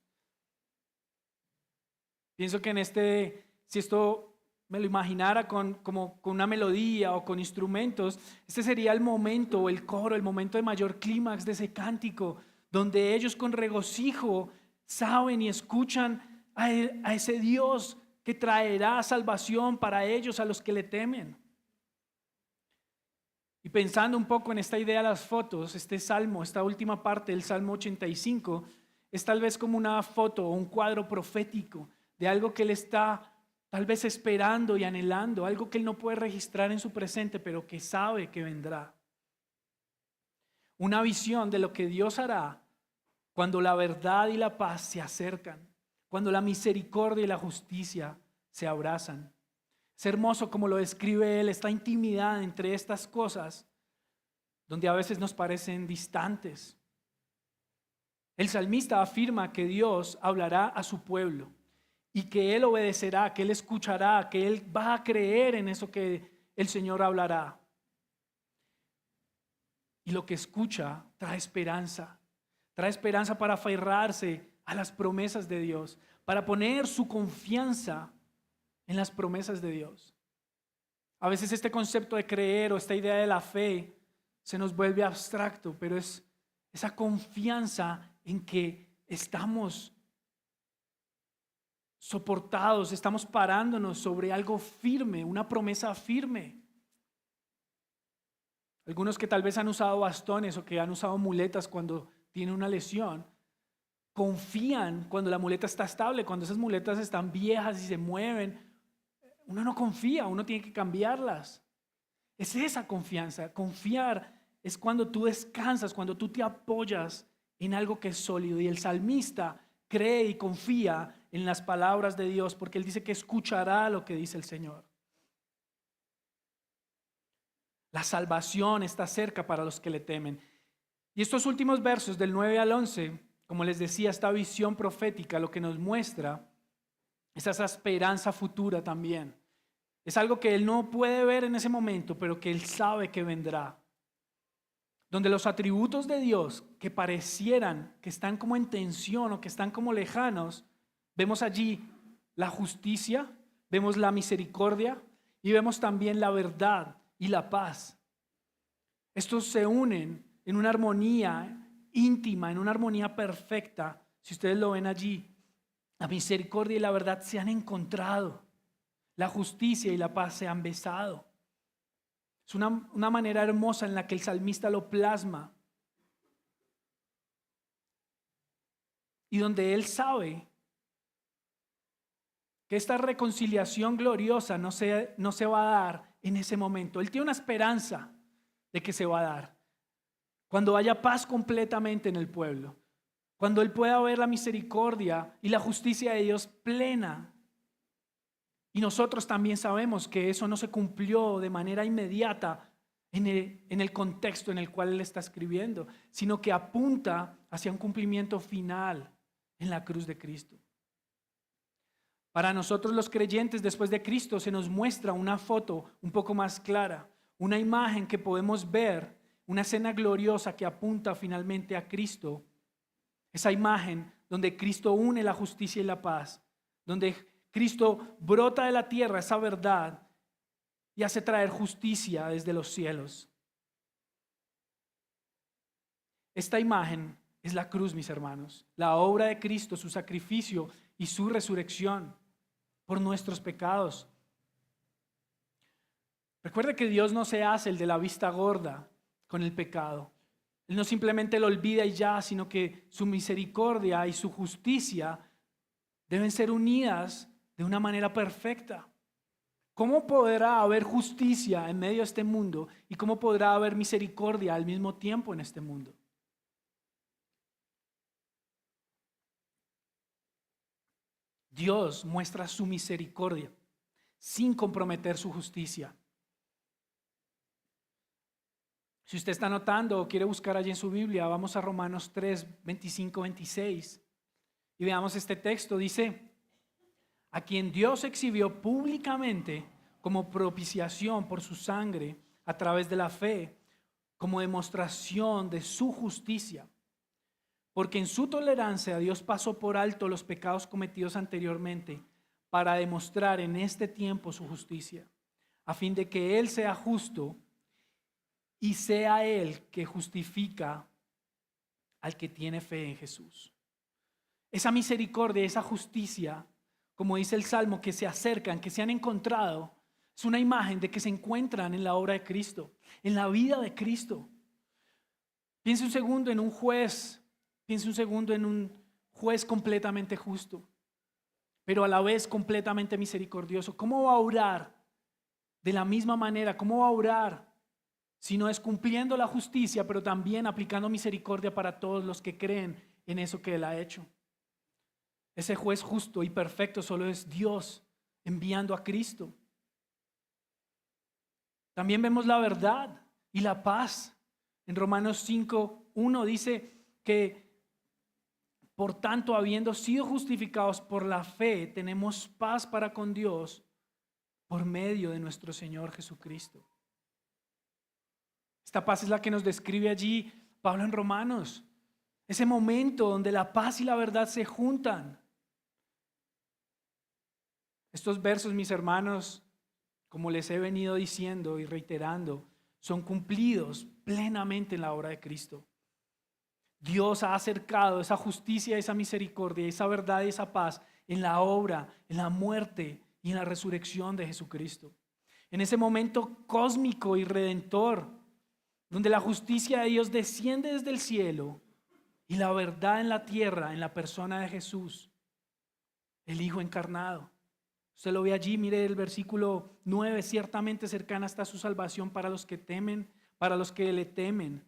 Pienso que si esto me lo imaginara como con una melodía o con instrumentos, este sería el momento, el coro, el momento de mayor clímax de ese cántico, donde ellos con regocijo saben y escuchan a ese Dios que traerá salvación para ellos, a los que le temen. Y pensando un poco en esta idea de las fotos, este salmo, esta última parte del Salmo 85, es tal vez como una foto o un cuadro profético de algo que él está tal vez esperando y anhelando, algo que él no puede registrar en su presente, pero que sabe que vendrá. Una visión de lo que Dios hará cuando la verdad y la paz se acercan, cuando la misericordia y la justicia se abrazan. Es hermoso como lo describe él, esta intimidad entre estas cosas, donde a veces nos parecen distantes. El salmista afirma que Dios hablará a su pueblo y que él obedecerá, que él escuchará, que él va a creer en eso que el Señor hablará. Y lo que escucha trae esperanza para aferrarse a las promesas de Dios, para poner su confianza en las promesas de Dios. A veces este concepto de creer o esta idea de la fe se nos vuelve abstracto, pero es esa confianza en que estamos soportados, estamos parándonos sobre algo firme, una promesa firme. Algunos que tal vez han usado bastones o que han usado muletas cuando tienen una lesión, confían cuando la muleta está estable. Cuando esas muletas están viejas y se mueven, uno no confía, uno tiene que cambiarlas. Es esa confianza. Confiar es cuando tú descansas, cuando tú te apoyas en algo que es sólido. Y el salmista cree y confía en las palabras de Dios porque él dice que escuchará lo que dice el Señor. La salvación está cerca para los que le temen. Y estos últimos versos del 9 al 11, como les decía, esta visión profética lo que nos muestra es esa esperanza futura también. Es algo que él no puede ver en ese momento, pero que él sabe que vendrá. Donde los atributos de Dios que parecieran que están como en tensión o que están como lejanos, vemos allí la justicia, vemos la misericordia y vemos también la verdad y la paz. Estos se unen en una armonía íntima, en una armonía perfecta. Si ustedes lo ven allí, la misericordia y la verdad se han encontrado. La justicia y la paz se han besado. Es una manera hermosa en la que el salmista lo plasma. Y donde él sabe que esta reconciliación gloriosa no se va a dar en ese momento. Él tiene una esperanza de que se va a dar. Cuando haya paz completamente en el pueblo. Cuando él pueda ver la misericordia y la justicia de Dios plena. Y nosotros también sabemos que eso no se cumplió de manera inmediata en el contexto en el cual él está escribiendo, sino que apunta hacia un cumplimiento final en la cruz de Cristo. Para nosotros los creyentes después de Cristo se nos muestra una foto un poco más clara, una imagen que podemos ver, una escena gloriosa que apunta finalmente a Cristo. Esa imagen donde Cristo une la justicia y la paz, donde Cristo brota de la tierra esa verdad y hace traer justicia desde los cielos. Esta imagen es la cruz, mis hermanos, la obra de Cristo, su sacrificio y su resurrección por nuestros pecados. Recuerde que Dios no se hace el de la vista gorda con el pecado. Él no simplemente lo olvida y ya, sino que su misericordia y su justicia deben ser unidas de una manera perfecta. ¿Cómo podrá haber justicia en medio de este mundo y cómo podrá haber misericordia al mismo tiempo en este mundo? Dios muestra su misericordia sin comprometer su justicia. Si usted está anotando o quiere buscar allí en su Biblia, vamos a Romanos 3, 25, 26 y veamos este texto. Dice: a quien Dios exhibió públicamente como propiciación por su sangre a través de la fe, como demostración de su justicia. Porque en su tolerancia Dios pasó por alto los pecados cometidos anteriormente, para demostrar en este tiempo su justicia, a fin de que Él sea justo y sea Él que justifica al que tiene fe en Jesús. Esa misericordia, esa justicia, como dice el Salmo, que se acercan, que se han encontrado, es una imagen de que se encuentran en la obra de Cristo, en la vida de Cristo. Piense un segundo en un juez, piense un segundo en un juez completamente justo, pero a la vez completamente misericordioso. ¿Cómo va a obrar de la misma manera? ¿Cómo va a obrar si no es cumpliendo la justicia, pero también aplicando misericordia para todos los que creen en eso que Él ha hecho? Ese juez justo y perfecto solo es Dios enviando a Cristo. También vemos la verdad y la paz. En Romanos 5:1 dice que por tanto, habiendo sido justificados por la fe, tenemos paz para con Dios por medio de nuestro Señor Jesucristo. Esta paz es la que nos describe allí Pablo en Romanos. Ese momento donde la paz y la verdad se juntan. Estos versos, mis hermanos, como les he venido diciendo y reiterando, son cumplidos plenamente en la obra de Cristo. Dios ha acercado esa justicia, esa misericordia, esa verdad y esa paz en la obra, en la muerte y en la resurrección de Jesucristo. En ese momento cósmico y redentor, donde la justicia de Dios desciende desde el cielo y la verdad en la tierra, en la persona de Jesús, el Hijo encarnado. Usted lo ve allí, mire el versículo 9, ciertamente cercana está su salvación para los que temen, para los que le temen,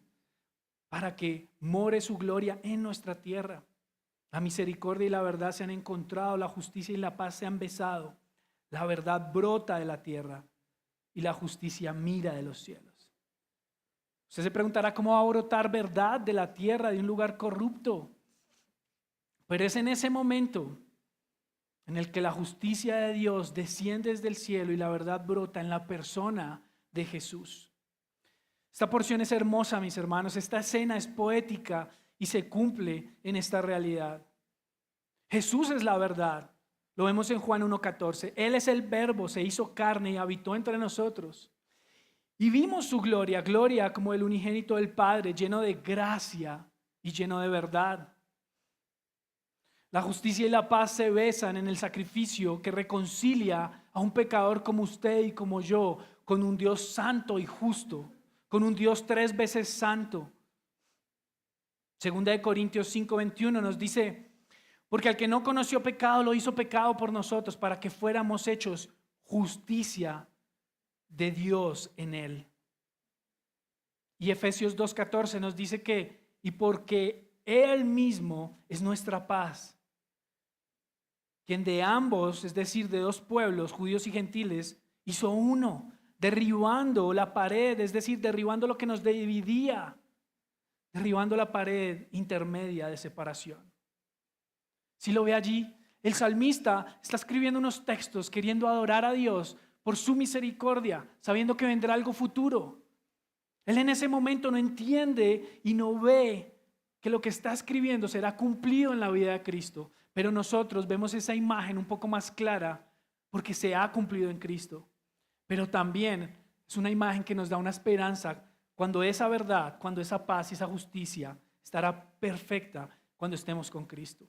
para que more su gloria en nuestra tierra. La misericordia y la verdad se han encontrado, la justicia y la paz se han besado. La verdad brota de la tierra y la justicia mira de los cielos. Usted se preguntará cómo va a brotar verdad de la tierra, de un lugar corrupto. Pero es en ese momento en el que la justicia de Dios desciende desde el cielo y la verdad brota en la persona de Jesús. Esta porción es hermosa, mis hermanos. Esta escena es poética y se cumple en esta realidad. Jesús es la verdad. Lo vemos en Juan 1:14. Él es el verbo, se hizo carne y habitó entre nosotros. Y vimos su gloria, gloria como el unigénito del Padre, lleno de gracia y lleno de verdad. La justicia y la paz se besan en el sacrificio que reconcilia a un pecador como usted y como yo con un Dios santo y justo, con un Dios 3 veces santo. Segunda de Corintios 5:21 nos dice, porque al que no conoció pecado lo hizo pecado por nosotros para que fuéramos hechos justicia de Dios en él. Y Efesios 2:14 nos dice que, y porque Él mismo es nuestra paz, quien de ambos, es decir, de dos pueblos, judíos y gentiles, hizo uno, derribando la pared, es decir, derribando lo que nos dividía, derribando la pared intermedia de separación. Si lo ve allí, el salmista está escribiendo unos textos queriendo adorar a Dios por su misericordia, sabiendo que vendrá algo futuro. Él en ese momento no entiende y no ve que lo que está escribiendo será cumplido en la vida de Cristo. Pero nosotros vemos esa imagen un poco más clara porque se ha cumplido en Cristo. Pero también es una imagen que nos da una esperanza cuando esa verdad, cuando esa paz y esa justicia estará perfecta cuando estemos con Cristo.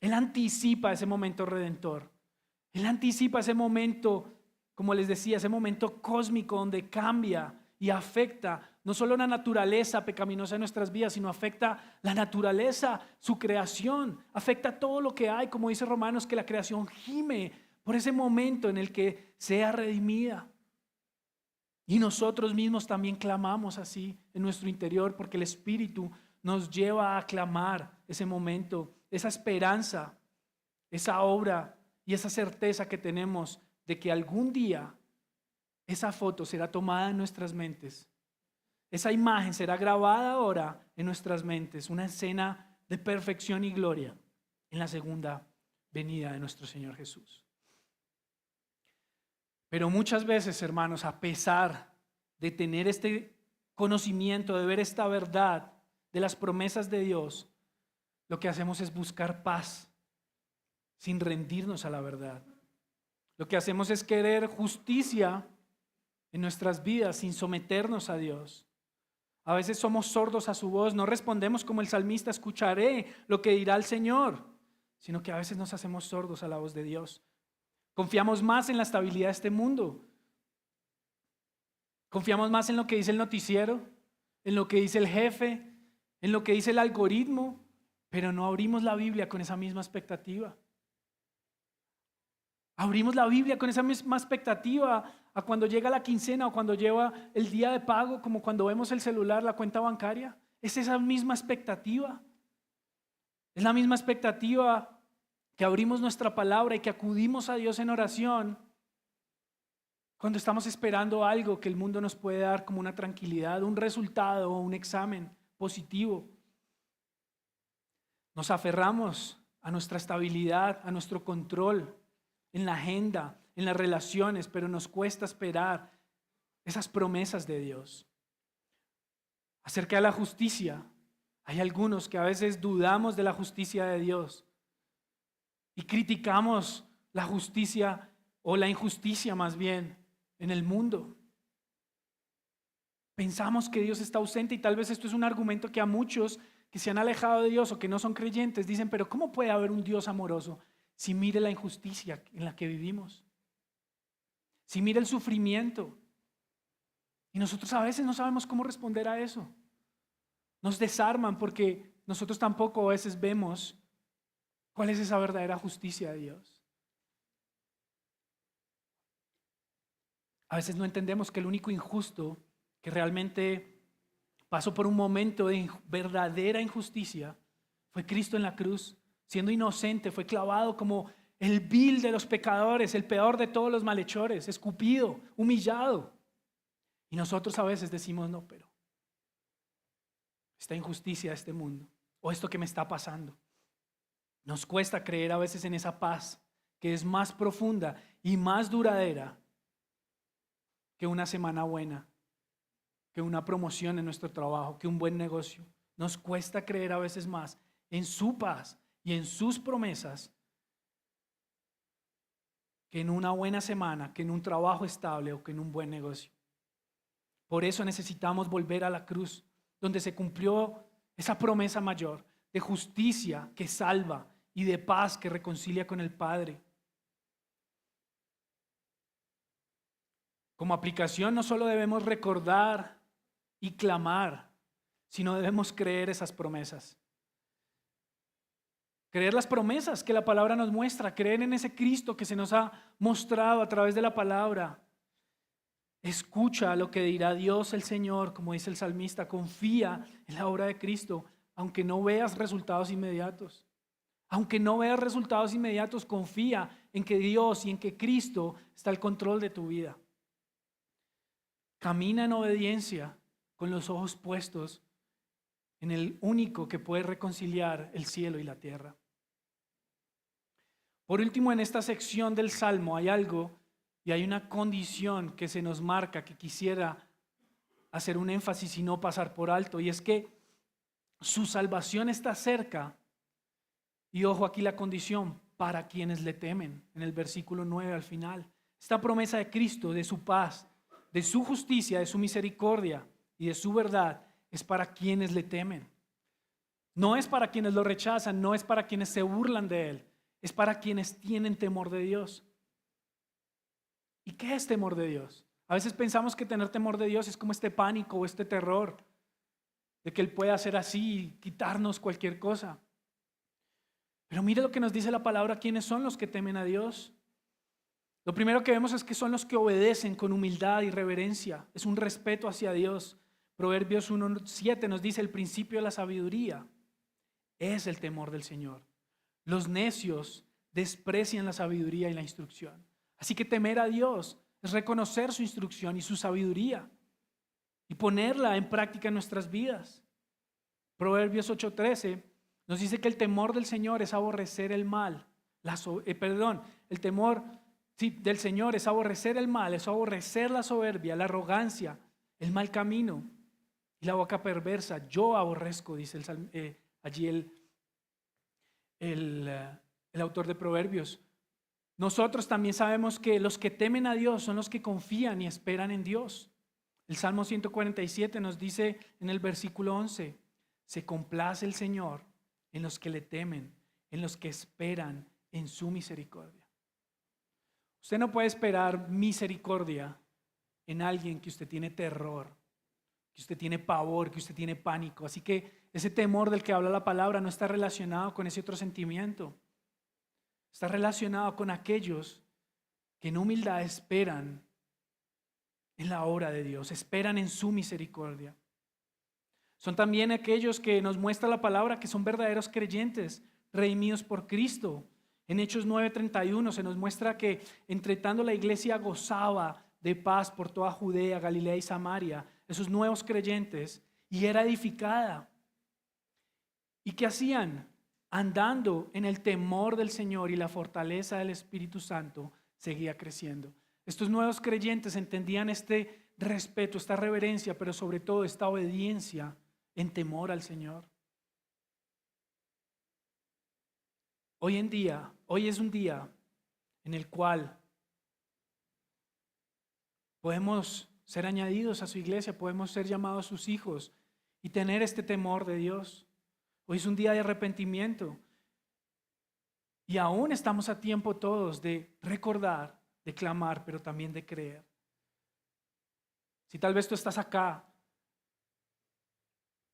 Él anticipa ese momento redentor. Él anticipa ese momento, como les decía, ese momento cósmico donde cambia y afecta no solo la naturaleza pecaminosa de nuestras vidas, sino afecta la naturaleza, su creación, afecta todo lo que hay, como dice Romanos, que la creación gime por ese momento en el que sea redimida. Y nosotros mismos también clamamos así en nuestro interior, porque el Espíritu nos lleva a clamar ese momento, esa esperanza, esa obra y esa certeza que tenemos de que algún día esa foto será tomada en nuestras mentes. Esa imagen será grabada ahora en nuestras mentes, una escena de perfección y gloria en la segunda venida de nuestro Señor Jesús. Pero muchas veces, hermanos, a pesar de tener este conocimiento, de ver esta verdad de las promesas de Dios, lo que hacemos es buscar paz. sin rendirnos a la verdad. Lo que hacemos es querer justicia en nuestras vidas sin someternos a Dios. A veces somos sordos a su voz, no respondemos como el salmista, escucharé lo que dirá el Señor, sino que a veces nos hacemos sordos a la voz de Dios. Confiamos más en la estabilidad de este mundo. Confiamos más en lo que dice el noticiero, en lo que dice el jefe, en lo que dice el algoritmo, pero no abrimos la Biblia con esa misma expectativa. Abrimos la Biblia con esa misma expectativa a cuando llega la quincena o cuando llega el día de pago, como cuando vemos el celular, la cuenta bancaria. Es esa misma expectativa. Es la misma expectativa que abrimos nuestra palabra y que acudimos a Dios en oración cuando estamos esperando algo que el mundo nos puede dar como una tranquilidad, un resultado o un examen positivo. Nos aferramos a nuestra estabilidad, a nuestro control en la agenda, en las relaciones, pero nos cuesta esperar esas promesas de Dios. Acerca de la justicia, hay algunos que a veces dudamos de la justicia de Dios y criticamos la justicia o la injusticia más bien en el mundo. Pensamos que Dios está ausente y tal vez esto es un argumento que a muchos que se han alejado de Dios o que no son creyentes dicen, pero ¿cómo puede haber un Dios amoroso si mire la injusticia en la que vivimos? Si mire el sufrimiento. Y nosotros a veces no sabemos cómo responder a eso. Nos desarman porque nosotros tampoco a veces vemos cuál es esa verdadera justicia de Dios. A veces no entendemos que el único injusto que realmente pasó por un momento de verdadera injusticia fue Cristo en la cruz. Siendo inocente, fue clavado como el vil de los pecadores, el peor de todos los malhechores, escupido, humillado. Y nosotros a veces decimos, no, pero esta injusticia de este mundo o esto que me está pasando. Nos cuesta creer a veces en esa paz que es más profunda y más duradera que una semana buena, que una promoción en nuestro trabajo, que un buen negocio. Nos cuesta creer a veces más en su paz y en sus promesas que en una buena semana, que en un trabajo estable o que en un buen negocio. Por eso necesitamos volver a la cruz, donde se cumplió esa promesa mayor de justicia que salva y de paz que reconcilia con el Padre. Como aplicación no solo debemos recordar y clamar, sino debemos creer esas promesas. Creer las promesas que la palabra nos muestra, creer en ese Cristo que se nos ha mostrado a través de la palabra. Escucha lo que dirá Dios el Señor, como dice el salmista, confía en la obra de Cristo, aunque no veas resultados inmediatos. Aunque no veas resultados inmediatos, confía en que Dios y en que Cristo está al control de tu vida. Camina en obediencia con los ojos puestos en el único que puede reconciliar el cielo y la tierra. Por último, en esta sección del Salmo hay algo y hay una condición que se nos marca que quisiera hacer un énfasis y no pasar por alto, y es que su salvación está cerca, y ojo aquí la condición, para quienes le temen, en el versículo 9 al final. Esta promesa de Cristo, de su paz, de su justicia, de su misericordia y de su verdad, es para quienes le temen. No es para quienes lo rechazan, no es para quienes se burlan de él, es para quienes tienen temor de Dios. ¿Y qué es temor de Dios? A veces pensamos que tener temor de Dios es como este pánico o este terror de que Él puede hacer así y quitarnos cualquier cosa. Pero mire lo que nos dice la palabra, ¿quiénes son los que temen a Dios? Lo primero que vemos es que son los que obedecen con humildad y reverencia. Es un respeto hacia Dios. Proverbios 1:7 nos dice: el principio de la sabiduría es el temor del Señor. Los necios desprecian la sabiduría y la instrucción. Así que temer a Dios es reconocer su instrucción y su sabiduría y ponerla en práctica en nuestras vidas. Proverbios 8:13 nos dice que el temor del Señor es aborrecer el mal. El temor del Señor es aborrecer el mal, es aborrecer la soberbia, la arrogancia, el mal camino y la boca perversa. Yo aborrezco, dice allí el el autor de Proverbios. Nosotros también sabemos que los que temen a Dios son los que confían y esperan en Dios. El Salmo 147 nos dice en el versículo 11, se complace el Señor en los que le temen, en los que esperan en su misericordia. Usted no puede esperar misericordia en alguien que usted tiene terror, que usted tiene pavor, que usted tiene pánico. Así que ese temor del que habla la palabra no está relacionado con ese otro sentimiento. Está relacionado con aquellos que en humildad esperan en la obra de Dios, esperan en su misericordia. Son también aquellos que nos muestra la palabra que son verdaderos creyentes, redimidos por Cristo. En Hechos 9:31 se nos muestra que entre tanto la iglesia gozaba de paz por toda Judea, Galilea y Samaria, esos nuevos creyentes, y era edificada. ¿Y qué hacían? Andando en el temor del Señor y la fortaleza del Espíritu Santo, seguía creciendo. Estos nuevos creyentes entendían este respeto, esta reverencia, pero sobre todo esta obediencia en temor al Señor. Hoy es un día en el cual podemos ser añadidos a su iglesia, podemos ser llamados sus hijos y tener este temor de Dios. Hoy es un día de arrepentimiento y aún estamos a tiempo todos de recordar, de clamar, pero también de creer. Si tal vez tú estás acá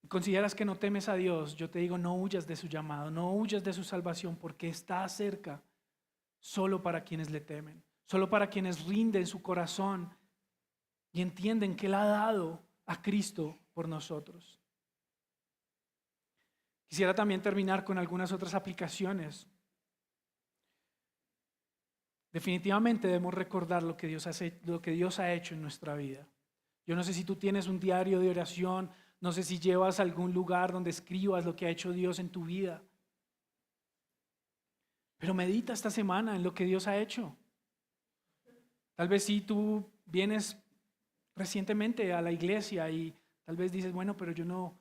y consideras que no temes a Dios, yo te digo, no huyas de su llamado, no huyas de su salvación, porque está cerca solo para quienes le temen, solo para quienes rinden su corazón y entienden que Él ha dado a Cristo por nosotros. Quisiera también terminar con algunas otras aplicaciones. Definitivamente debemos recordar lo que Dios ha hecho en nuestra vida. Yo no sé si tú tienes un diario de oración, no sé si llevas a algún lugar donde escribas lo que ha hecho Dios en tu vida. Pero medita esta semana en lo que Dios ha hecho. Tal vez si tú vienes recientemente a la iglesia y tal vez dices, bueno, pero yo no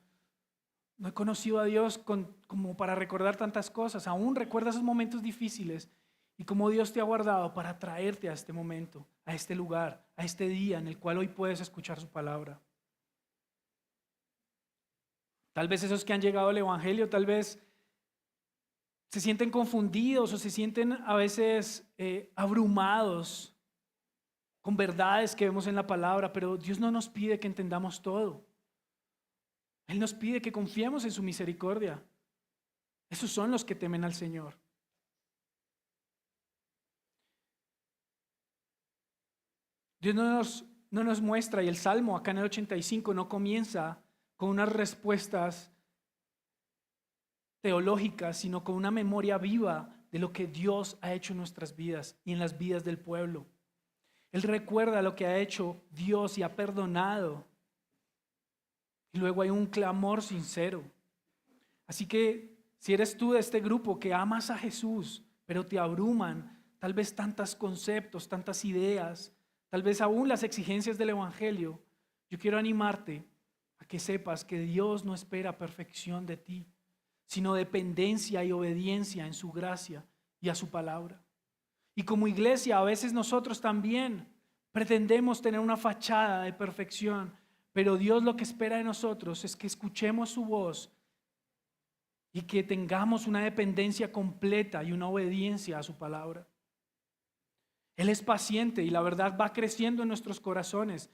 he conocido a Dios como para recordar tantas cosas. Aún recuerda esos momentos difíciles y cómo Dios te ha guardado para traerte a este momento, a este lugar, a este día en el cual hoy puedes escuchar su palabra. Tal vez esos que han llegado al Evangelio, tal vez se sienten confundidos o se sienten a veces abrumados con verdades que vemos en la palabra, pero Dios no nos pide que entendamos todo. Él nos pide que confiemos en su misericordia. Esos son los que temen al Señor. Dios no nos muestra, y el Salmo acá en el 85 no comienza con unas respuestas teológicas, sino con una memoria viva de lo que Dios ha hecho en nuestras vidas y en las vidas del pueblo. Él recuerda lo que ha hecho Dios y ha perdonado. Y luego hay un clamor sincero. Así que si eres tú de este grupo que amas a Jesús, pero te abruman tal vez tantos conceptos, tantas ideas, tal vez aún las exigencias del Evangelio, yo quiero animarte a que sepas que Dios no espera perfección de ti, sino dependencia y obediencia en su gracia y a su palabra. Y como iglesia, a veces nosotros también pretendemos tener una fachada de perfección, pero Dios lo que espera de nosotros es que escuchemos su voz y que tengamos una dependencia completa y una obediencia a su palabra. Él es paciente y la verdad va creciendo en nuestros corazones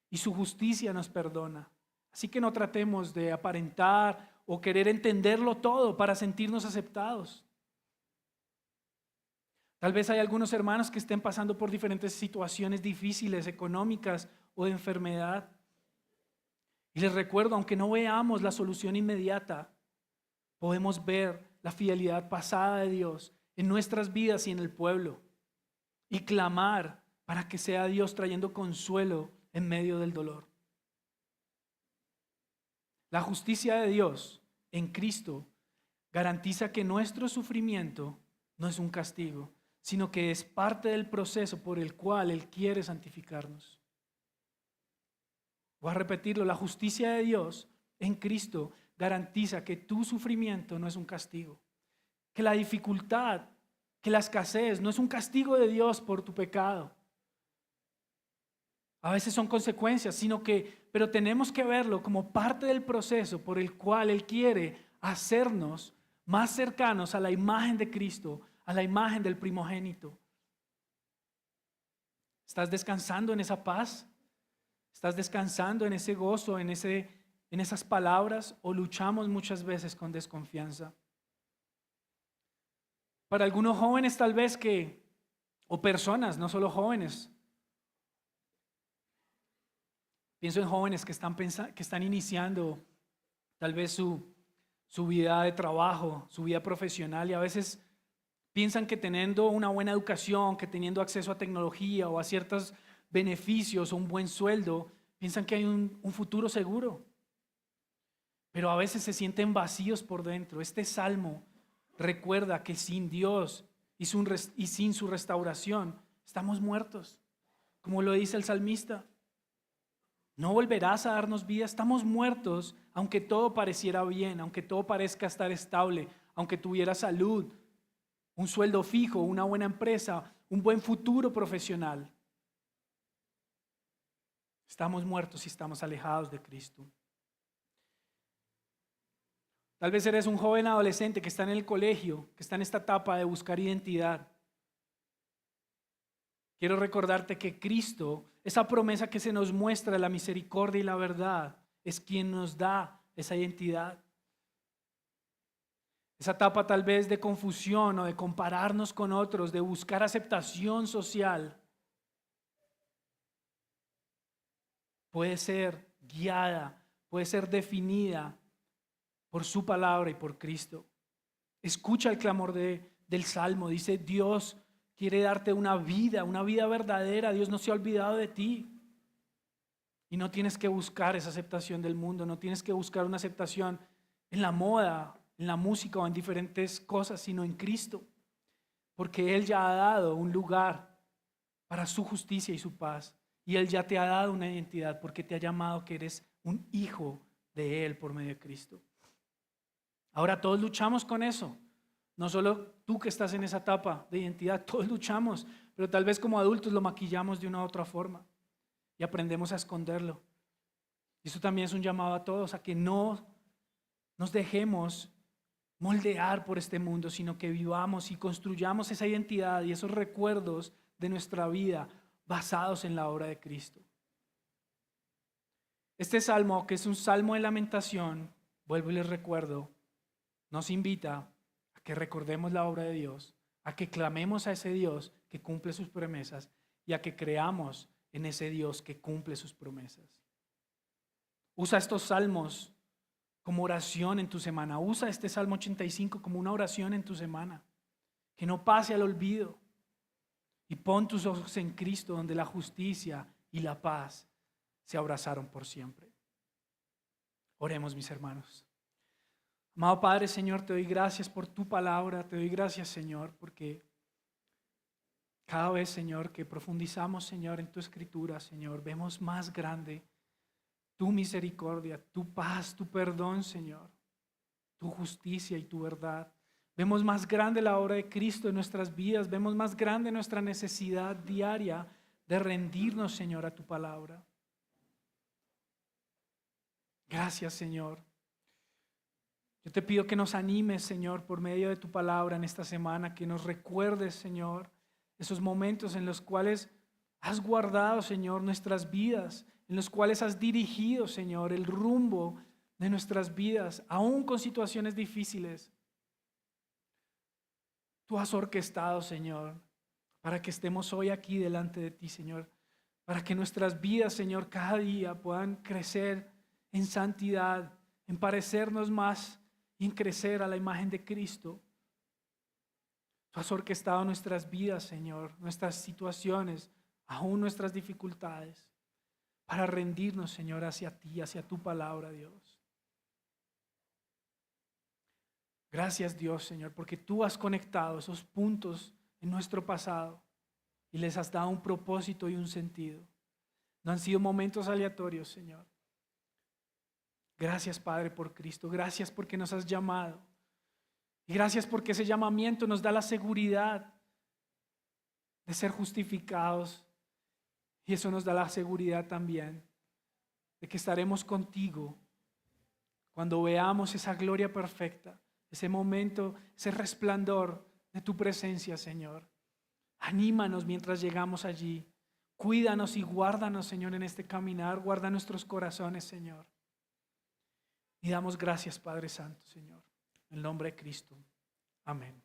y su justicia nos perdona. Así que no tratemos de aparentar o querer entenderlo todo para sentirnos aceptados. Tal vez hay algunos hermanos que estén pasando por diferentes situaciones difíciles, económicas o de enfermedad. Y les recuerdo, aunque no veamos la solución inmediata, podemos ver la fidelidad pasada de Dios en nuestras vidas y en el pueblo y clamar para que sea Dios trayendo consuelo en medio del dolor. La justicia de Dios en Cristo garantiza que nuestro sufrimiento no es un castigo, sino que es parte del proceso por el cual Él quiere santificarnos. Voy a repetirlo, la justicia de Dios en Cristo garantiza que tu sufrimiento no es un castigo, que la dificultad que la escasez no es un castigo de Dios por tu pecado. A veces son consecuencias, pero tenemos que verlo como parte del proceso por el cual Él quiere hacernos más cercanos a la imagen de Cristo, a la imagen del primogénito. ¿Estás descansando en esa paz? ¿Estás descansando en ese gozo, en esas palabras? ¿O luchamos muchas veces con desconfianza? Para algunos jóvenes tal vez o personas, no solo jóvenes. Pienso en jóvenes que están iniciando tal vez su vida de trabajo, su vida profesional, y a veces piensan que teniendo una buena educación, que teniendo acceso a tecnología o a ciertos beneficios o un buen sueldo, piensan que hay un futuro seguro. Pero a veces se sienten vacíos por dentro. Este salmo recuerda que sin Dios y sin su restauración estamos muertos. Como lo dice el salmista. No volverás a darnos vida, estamos muertos, aunque todo pareciera bien, aunque todo parezca estar estable, aunque tuviera salud, un sueldo fijo, una buena empresa, un buen futuro profesional. Estamos muertos y estamos alejados de Cristo. Tal vez eres un joven adolescente que está en el colegio, que está en esta etapa de buscar identidad. Quiero recordarte que Cristo, esa promesa que se nos muestra, la misericordia y la verdad, es quien nos da esa identidad. Esa etapa tal vez de confusión o de compararnos con otros, de buscar aceptación social, puede ser guiada, puede ser definida por su palabra y por Cristo. Escucha el clamor del Salmo. Dice: Dios quiere darte una vida verdadera. Dios no se ha olvidado de ti. Y no tienes que buscar esa aceptación del mundo, no tienes que buscar una aceptación en la moda, en la música o en diferentes cosas, sino en Cristo. Porque Él ya ha dado un lugar para su justicia y su paz. Y Él ya te ha dado una identidad porque te ha llamado que eres un hijo de Él por medio de Cristo. Ahora todos luchamos con eso. No solo tú que estás en esa etapa de identidad, todos luchamos, pero tal vez como adultos lo maquillamos de una u otra forma y aprendemos a esconderlo. Y eso también es un llamado a todos, a que no nos dejemos moldear por este mundo, sino que vivamos y construyamos esa identidad y esos recuerdos de nuestra vida basados en la obra de Cristo. Este salmo, que es un salmo de lamentación, vuelvo y les recuerdo, nos invita a que recordemos la obra de Dios, a que clamemos a ese Dios que cumple sus promesas y a que creamos en ese Dios que cumple sus promesas. Usa estos salmos como oración en tu semana. Usa este Salmo 85 como una oración en tu semana. Que no pase al olvido. Y pon tus ojos en Cristo, donde la justicia y la paz se abrazaron por siempre. Oremos, mis hermanos. Amado Padre, Señor, te doy gracias por tu palabra. Te doy gracias, Señor, porque cada vez, Señor, que profundizamos, Señor, en tu escritura, Señor, vemos más grande tu misericordia, tu paz, tu perdón, Señor, tu justicia y tu verdad. Vemos más grande la obra de Cristo en nuestras vidas. Vemos más grande nuestra necesidad diaria de rendirnos, Señor, a tu palabra. Gracias, Señor. Yo te pido que nos animes, Señor, por medio de tu palabra en esta semana, que nos recuerdes, Señor, esos momentos en los cuales has guardado, Señor, nuestras vidas, en los cuales has dirigido, Señor, el rumbo de nuestras vidas, aún con situaciones difíciles. Tú has orquestado, Señor, para que estemos hoy aquí delante de ti, Señor, para que nuestras vidas, Señor, cada día puedan crecer en santidad, en parecernos más y en crecer a la imagen de Cristo. Tú has orquestado nuestras vidas, Señor, nuestras situaciones, aún nuestras dificultades, para rendirnos, Señor, hacia ti, hacia tu palabra, Dios. Gracias, Dios, Señor, porque tú has conectado esos puntos en nuestro pasado y les has dado un propósito y un sentido. No han sido momentos aleatorios, Señor. Gracias, Padre, por Cristo. Gracias porque nos has llamado. Y gracias porque ese llamamiento nos da la seguridad de ser justificados. Y eso nos da la seguridad también de que estaremos contigo cuando veamos esa gloria perfecta, ese momento, ese resplandor de tu presencia, Señor. Anímanos mientras llegamos allí. Cuídanos y guárdanos, Señor, en este caminar. Guarda nuestros corazones, Señor. Y damos gracias, Padre Santo, Señor. En el nombre de Cristo. Amén.